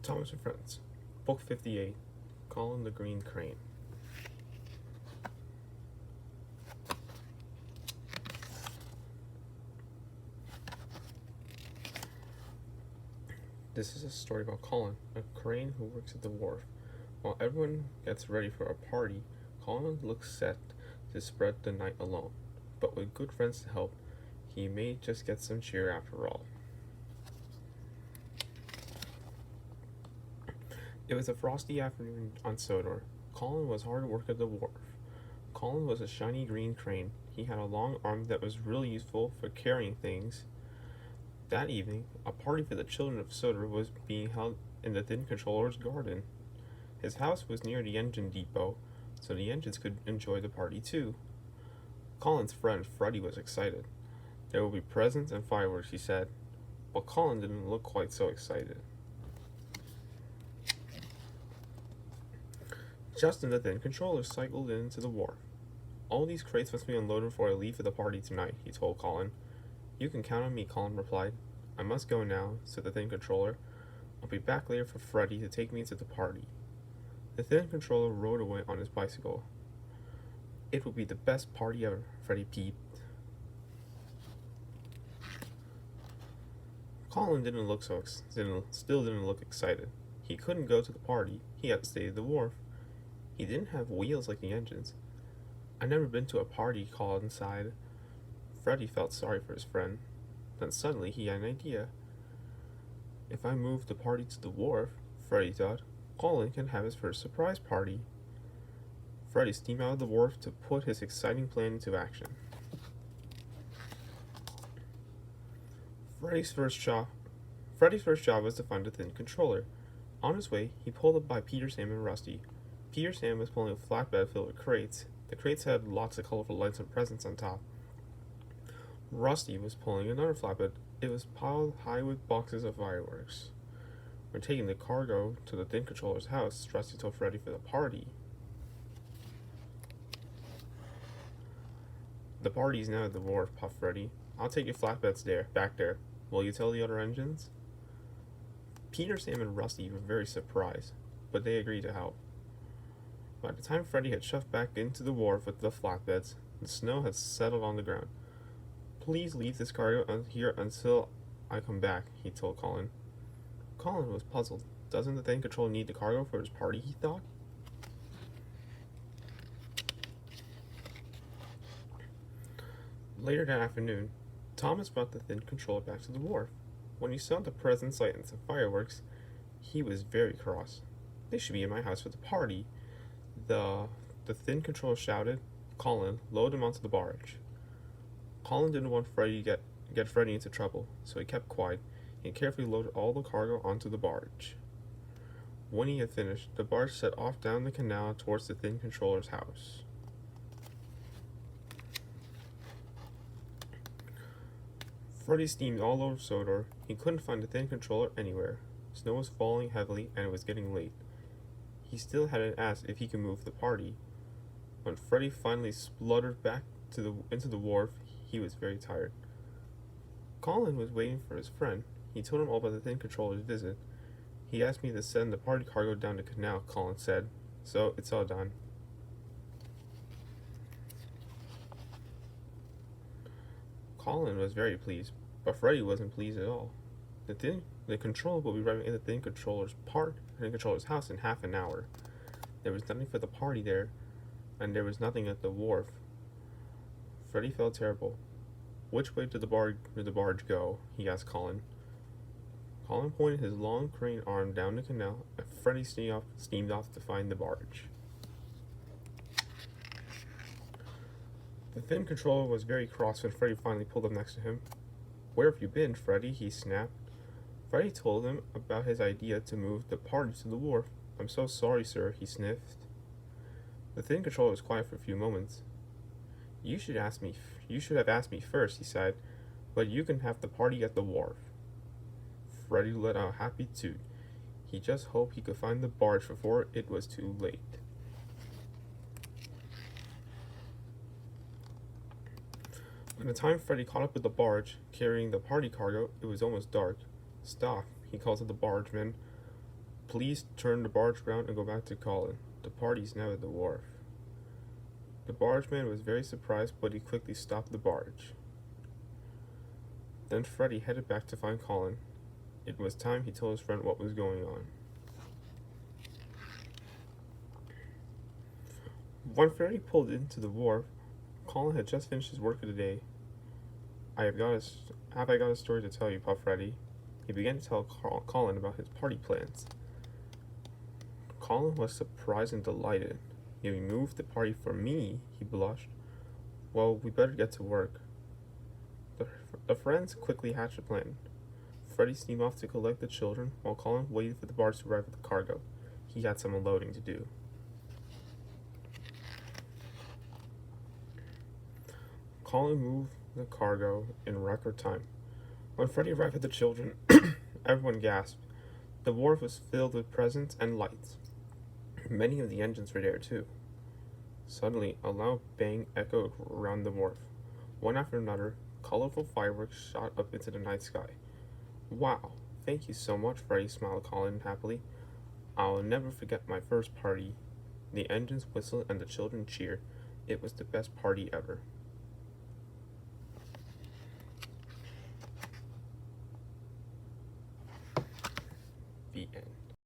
Thomas and Friends, Book 58, Colin the Green Crane. This is a story about Colin, a crane who works at the wharf. While everyone gets ready for a party, Colin looks set to spread the night alone. But with good friends to help, he may just get some cheer after all. It was a frosty afternoon on Sodor. Colin was hard at work at the wharf. Colin was a shiny green crane. He had a long arm that was really useful for carrying things. That evening, a party for the children of Sodor was being held in the Thin Controller's garden. His house was near the engine depot, so the engines could enjoy the party too. Colin's friend Freddie was excited. There will be presents and fireworks, he said, but Colin didn't look quite so excited. Just then the Thin Controller cycled into the wharf. All these crates must be unloaded before I leave for the party tonight, he told Colin. You can count on me, Colin replied. I must go now, said the Thin Controller. I'll be back later for Freddie to take me to the party. The Thin Controller rode away on his bicycle. It will be the best party ever, Freddie peeped. Colin still didn't look excited. He couldn't go to the party. He had to stay at the wharf. He didn't have wheels like the engines. I've never been to a party, Colin sighed. Freddie felt sorry for his friend. Then suddenly he had an idea. If I move the party to the wharf, Freddie thought, Colin can have his first surprise party. Freddie steamed out of the wharf to put his exciting plan into action. Freddie's first job was to find the Thin Controller. On his way, he pulled up by Peter, Sam, and Rusty. Peter Sam was pulling a flatbed filled with crates. The crates had lots of colorful lights and presents on top. Rusty was pulling another flatbed. It was piled high with boxes of fireworks. We're taking the cargo to the Thin Controller's house, Rusty told Freddie for the party. The party's now at the wharf, puffed Freddie. I'll take your flatbeds back there. Will you tell the other engines? Peter, Sam, and Rusty were very surprised, but they agreed to help. By the time Freddie had shoved back into the wharf with the flatbeds, the snow had settled on the ground. Please leave this cargo here until I come back, he told Colin. Colin was puzzled. Doesn't the Thin Controller need the cargo for his party, he thought? Later that afternoon, Thomas brought the Thin Controller back to the wharf. When he saw the presents, lights, and fireworks, he was very cross. They should be in my house for the party. The Thin Controller shouted. Colin, load him onto the barge. Colin didn't want Freddie to get Freddie into trouble, so he kept quiet and carefully loaded all the cargo onto the barge. When he had finished, the barge set off down the canal towards the Thin Controller's house. Freddie steamed all over Sodor. He couldn't find the Thin Controller anywhere. Snow was falling heavily and it was getting late. He still hadn't asked if he could move the party. When Freddie finally spluttered back into the wharf, he was very tired. Colin was waiting for his friend. He told him all about the Thin Controller's visit. He asked me to send the party cargo down the canal, Colin said. So it's all done. Colin was very pleased, but Freddie wasn't pleased at all. The controller will be arriving at the Thin Controller's house in half an hour. There was nothing for the party there, and there was nothing at the wharf. Freddie felt terrible. Which way did the barge go? He asked Colin. Colin pointed his long crane arm down the canal, and Freddie steamed off to find the barge. The Thin Controller was very cross when Freddie finally pulled up next to him. Where have you been, Freddie? He snapped. Freddie told him about his idea to move the party to the wharf. I'm so sorry, sir, he sniffed. The Thin Controller was quiet for a few moments. You should have asked me first, he said, but you can have the party at the wharf. Freddie let out a happy toot. He just hoped he could find the barge before it was too late. By the time Freddie caught up with the barge, carrying the party cargo, it was almost dark. Stop, he called to the bargeman. Please turn the barge around and go back to Colin. The party's now at the wharf. The bargeman was very surprised, but he quickly stopped the barge. Then Freddie headed back to find Colin. It was time he told his friend what was going on. When Freddie pulled into the wharf, Colin had just finished his work of the day. Have I got a story to tell you, puffed Freddie. He began to tell Colin about his party plans. Colin was surprised and delighted. You moved the party for me, he blushed. Well, we better get to work. The friends quickly hatched a plan. Freddie steamed off to collect the children, while Colin waited for the barge to arrive with the cargo. He had some unloading to do. Colin moved the cargo in record time. When Freddie arrived with the children, everyone gasped. The wharf was filled with presents and lights. Many of the engines were there too. Suddenly, a loud bang echoed around the wharf. One after another, colorful fireworks shot up into the night sky. Wow, thank you so much, Freddie smiled Colin happily. I'll never forget my first party. The engines whistled and the children cheered. It was the best party ever.